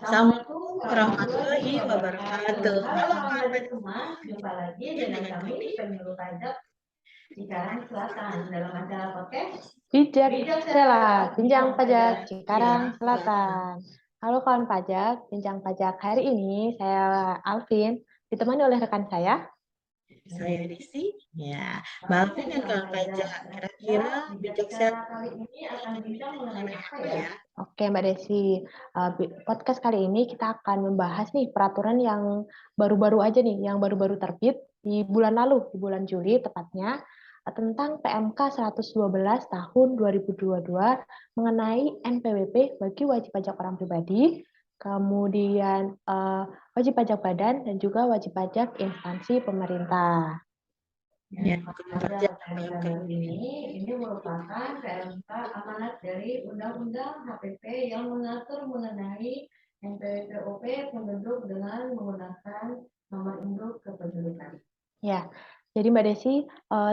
Assalamualaikum warahmatullahi wabarakatuh. Halo Halo kawan kawan pajak semua, semua, jumpa lagi jumpa dengan dengan kami kami penyuluh pajak Cikarang Selatan dalam acara podcast Bijak Bijak Stella, Bincang Bincang Pajak Pajak Cikarang Selatan. Halo kawan pajak, Bincang Pajak hari ini saya Alvin, ditemani oleh rekan saya. Saya Desi. Ya, Mbak dan kawan pajak, kira-kira bijak Bicara saya kali ini akan bincang mengenai apa apa ya? ya? Oke Mbak Desi, podcast kali ini kita akan membahas nih peraturan yang baru-baru aja nih, yang baru-baru terbit di bulan lalu, di bulan Juli tepatnya, tentang PMK 112 tahun 2022 mengenai NPWP bagi wajib pajak orang pribadi, kemudian wajib pajak badan, dan juga wajib pajak instansi pemerintah. Ya, Yang kawan pada pajak PMK PMK baru ini merupakan PMK amanat dari Undang-Undang HPP yang mengatur mengenai NPWP penduduk dengan menggunakan nomor induk kependudukan. Ya, jadi Mbak Desi,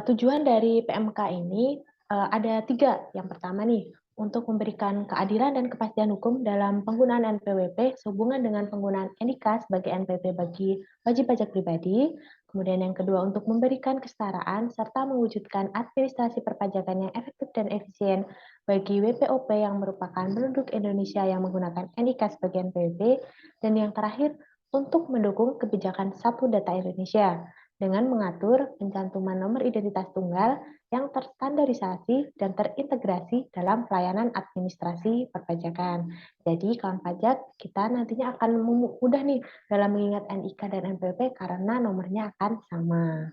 tujuan dari PMK ini ada 3. Yang pertama nih, untuk memberikan keadilan dan kepastian hukum dalam penggunaan NPWP sehubungan dengan penggunaan NIK sebagai NPWP bagi wajib pajak pribadi. Kemudian yang kedua, untuk memberikan kesetaraan serta mewujudkan administrasi perpajakan yang efektif dan efisien bagi WPOP yang merupakan penduduk Indonesia yang menggunakan NIK sebagai NPWP. Dan yang terakhir, untuk mendukung kebijakan Satu Data Indonesia dengan mengatur pencantuman nomor identitas tunggal yang terstandarisasi dan terintegrasi dalam pelayanan administrasi perpajakan. Jadi kawan pajak, kita nantinya akan mudah nih dalam mengingat NIK dan NPWP karena nomornya akan sama.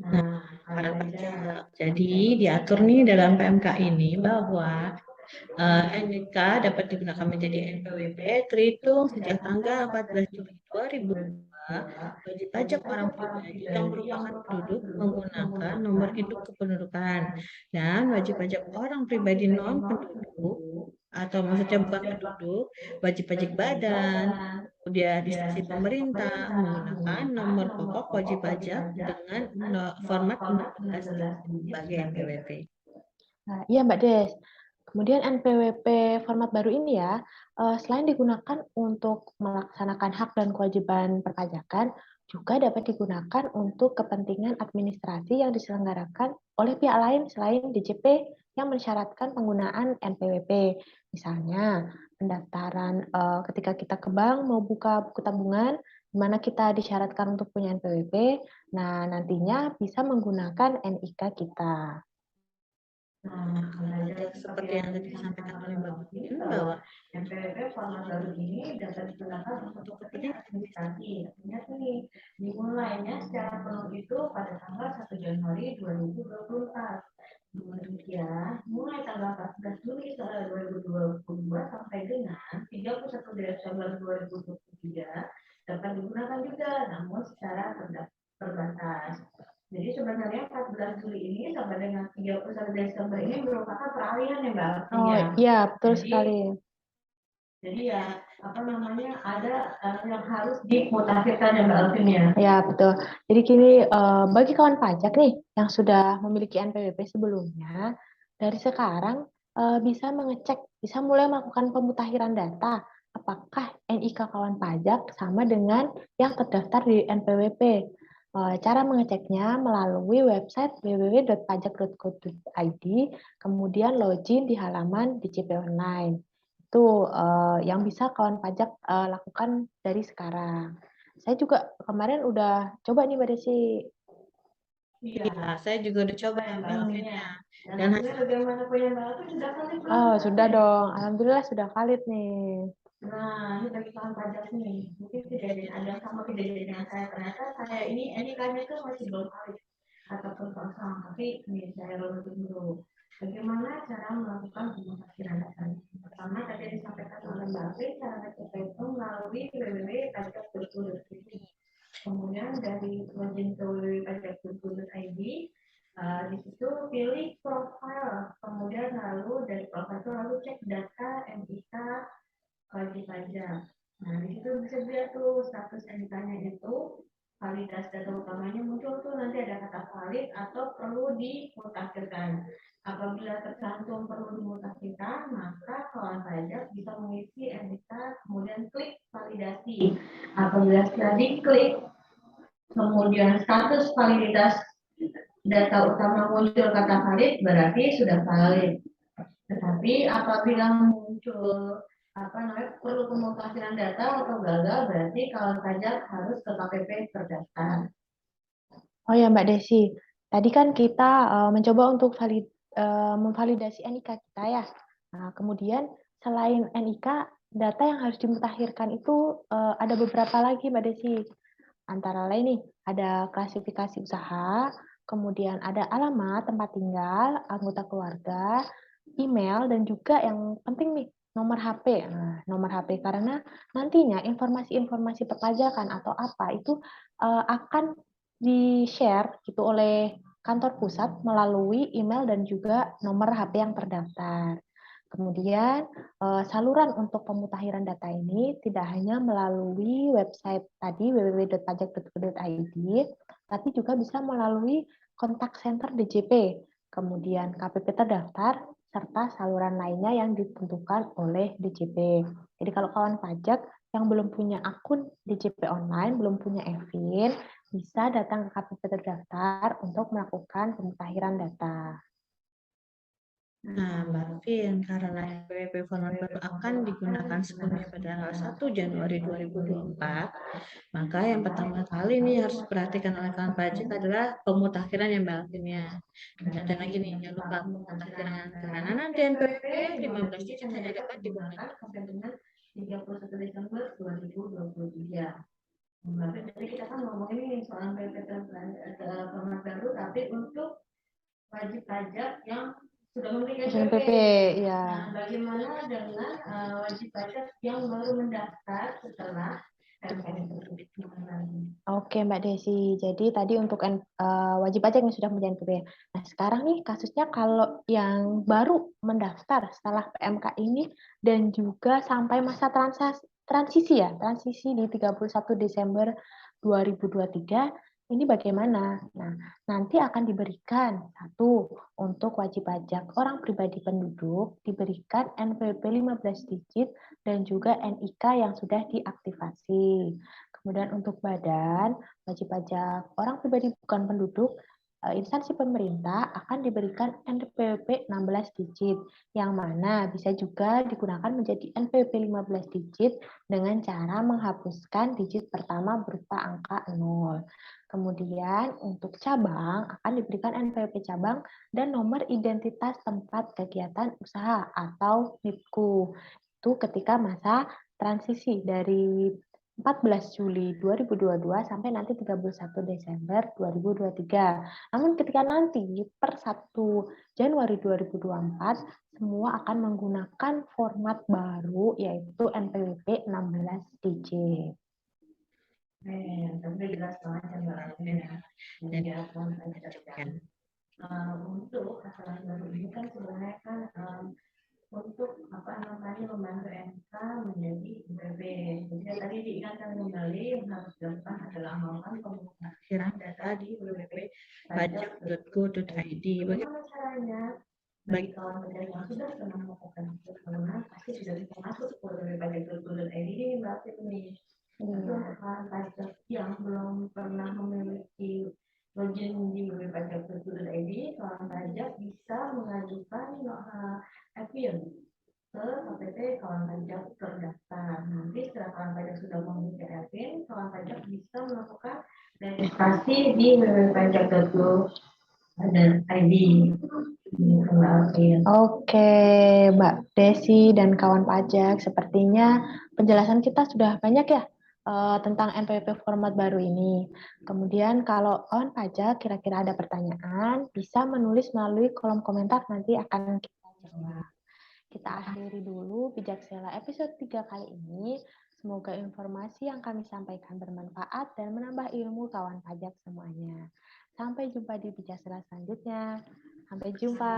Nah, para pajak. Jadi diatur nih dalam PMK ini bahwa NIK dapat digunakan menjadi NPWP terhitung sejak tanggal 14 Juli 2002. Wajib pajak orang pribadi yang merupakan penduduk menggunakan nomor induk kependudukan, dan wajib pajak orang pribadi non penduduk atau maksudnya bukan penduduk, wajib pajak badan, kemudian instansi pemerintah menggunakan nomor pokok wajib pajak dengan format 16 sebagai NPWP. Nah, iya Mbak Des. Kemudian NPWP format baru ini ya, selain digunakan untuk melaksanakan hak dan kewajiban perpajakan, juga dapat digunakan untuk kepentingan administrasi yang diselenggarakan oleh pihak lain selain DJP yang mensyaratkan penggunaan NPWP. Misalnya, pendaftaran ketika kita ke bank mau buka buku tabungan, di mana kita disyaratkan untuk punya NPWP, nah nantinya bisa menggunakan NIK kita. Nah, kalau pajak seperti yang tadi disampaikan oleh Mbak Putri bahwa NPWP format baru ini dapat digunakan untuk kepentingan administrasi. Artinya nih, dimulainya secara penuh itu pada tanggal 1 Januari 2024. Namun demikian, mulai tanggal 14 Juli 2022 sampai dengan 31 Desember 2023 dapat digunakan juga, namun secara terbatas. Jadi sebenarnya 14 Juli ini sampai dengan 31 Desember ini merupakan peralihan ya Mbak. Oh iya, betul sekali. Jadi ya apa namanya ada yang harus dimutakhirkan ya Mbak Alvin ya. Ya, betul. Jadi kini bagi kawan pajak nih yang sudah memiliki NPWP sebelumnya, dari sekarang bisa mengecek, bisa mulai melakukan pemutakhiran data. Apakah NIK kawan pajak sama dengan yang terdaftar di NPWP? Cara mengeceknya melalui website www.pajak.go.id, kemudian login di halaman DJP Online. Itu yang bisa kawan pajak lakukan dari sekarang. Saya juga kemarin udah coba nih Mbak Desi. iya, saya juga udah coba ya Mbak Alvin ya. Dan hasilnya bagaimana punya Mbak Alvin sudah kali belum? Oh, sudah dong. Alhamdulillah sudah valid nih. Nah, ini bagi kawan pajak nih, mungkin kejadian ada sama kejadian yang saya ternyata saya ini NIK-nya itu masih belum valid ataupun kosong, tapi ini saya runutin dulu. Bagaimana cara melakukan pemutakhiran data? Pertama tadi disampaikan oleh Mbak Alvin, cara ngecek itu melalui www.pajak.go.id. Kemudian dari login ke www.pajak.go.id, di situ pilih profile, kemudian lalu dari profile itu lalu cek data NIK wajib pajak. Nah, di situ bisa dilihat tuh status NIK-nya itu validas data utamanya muncul tuh nanti ada kata valid atau perlu dimutakhirkan. Apabila tercantum perlu dimutakhirkan, maka kawan pajak bisa mengisi NIK kemudian klik validasi. Apabila sudah diklik, kemudian status validitas data utama muncul kata valid, berarti sudah valid. Tetapi apabila muncul perlu pemutakhiran data atau gagal, berarti kawan pajak harus ke KPP terdaftar. Oh ya Mbak Desi, tadi kan kita mencoba untuk memvalidasi NIK kita ya. Nah, kemudian selain NIK, data yang harus dimutakhirkan itu ada beberapa lagi Mbak Desi. Antara lain nih, ada klasifikasi usaha, kemudian ada alamat tempat tinggal, anggota keluarga, email, dan juga yang penting nih, nomor HP. Nah, nomor HP karena nantinya informasi-informasi perpajakan atau apa itu akan di-share gitu oleh kantor pusat melalui email dan juga nomor HP yang terdaftar. Kemudian saluran untuk pemutakhiran data ini tidak hanya melalui website tadi www.pajak.go.id, tapi juga bisa melalui kontak center DJP, kemudian KPP terdaftar, serta saluran lainnya yang ditentukan oleh DJP. Jadi kalau kawan pajak yang belum punya akun DJP online, belum punya EVIN, bisa datang ke KPP terdaftar untuk melakukan pemutakhiran data. Nah, Mbak Vin, karena NPWP format baru akan digunakan sepenuhnya pada tanggal 1 Januari 2024, maka yang pertama kali nih harus diperhatikan oleh kawan pajak adalah pemutakhiran yang Mbak Vin ya. Dan lagi nih, jangan lupa pemutakhiran. Karena nanti NPWP 15 digit hanya dapat digunakan sampai dengan 31 Desember 2023. Jadi kita kan ngomongin soal PPT format baru, tapi untuk wajib pajak yang sudah memiliki SNPP, ya. Nah, bagaimana dengan wajib pajak yang baru mendaftar setelah terbit? Oke Mbak Desi, jadi tadi untuk wajib pajak yang sudah punya NPWP. Nah sekarang nih kasusnya kalau yang baru mendaftar setelah PMK ini dan juga sampai masa transisi di 31 Desember 2023, ini bagaimana? Nah, nanti akan diberikan satu untuk wajib pajak orang pribadi penduduk diberikan NPWP 15 digit dan juga NIK yang sudah diaktifasi. Kemudian untuk badan wajib pajak orang pribadi bukan penduduk instansi pemerintah akan diberikan NPWP 16 digit yang mana bisa juga digunakan menjadi NPWP 15 digit dengan cara menghapuskan digit pertama berupa angka 0. Kemudian untuk cabang akan diberikan NPWP cabang dan nomor identitas tempat kegiatan usaha atau NIPKU. Itu ketika masa transisi dari 14 Juli 2022 sampai nanti 31 Desember 2023. Namun ketika nanti per 1 Januari 2024 semua akan menggunakan format baru yaitu NPWP 16 digit. Tapi jelas banget ya Mbak Alvin ya. Jadi untuk aturan baru ini kan sebenarnya kan untuk membantu MK menjadi IPB. Jadi tadi diingatkan kembali yang harus dilakukan adalah melakukan pemutakhiran data di www.pajak.go.id. Bagaimana caranya? Bagi kawan pajak yang sudah pernah melakukan permohonan pasti sudah bisa masuk ke www.pajak.go.id ini Mbak Fitni. Untuk kawan pajak yang belum pernah memiliki login di www.pajak.go.id, kawan pajak bisa mengajukan EVIN ke KPP kawan pajak terdaftar. Nanti setelah kawan pajak sudah memiliki EVIN, kawan pajak bisa melakukan registrasi di www.pajak.go.id. Oke, Mbak Desi dan kawan pajak, sepertinya penjelasan kita sudah banyak ya tentang NPWP format baru ini. Kemudian kalau kawan pajak kira-kira ada pertanyaan, bisa menulis melalui kolom komentar, nanti akan kita jawab. Kita akhiri dulu Bijaksela episode 3 kali ini. Semoga informasi yang kami sampaikan bermanfaat dan menambah ilmu kawan pajak semuanya. Sampai jumpa di Bijaksela selanjutnya. Sampai jumpa.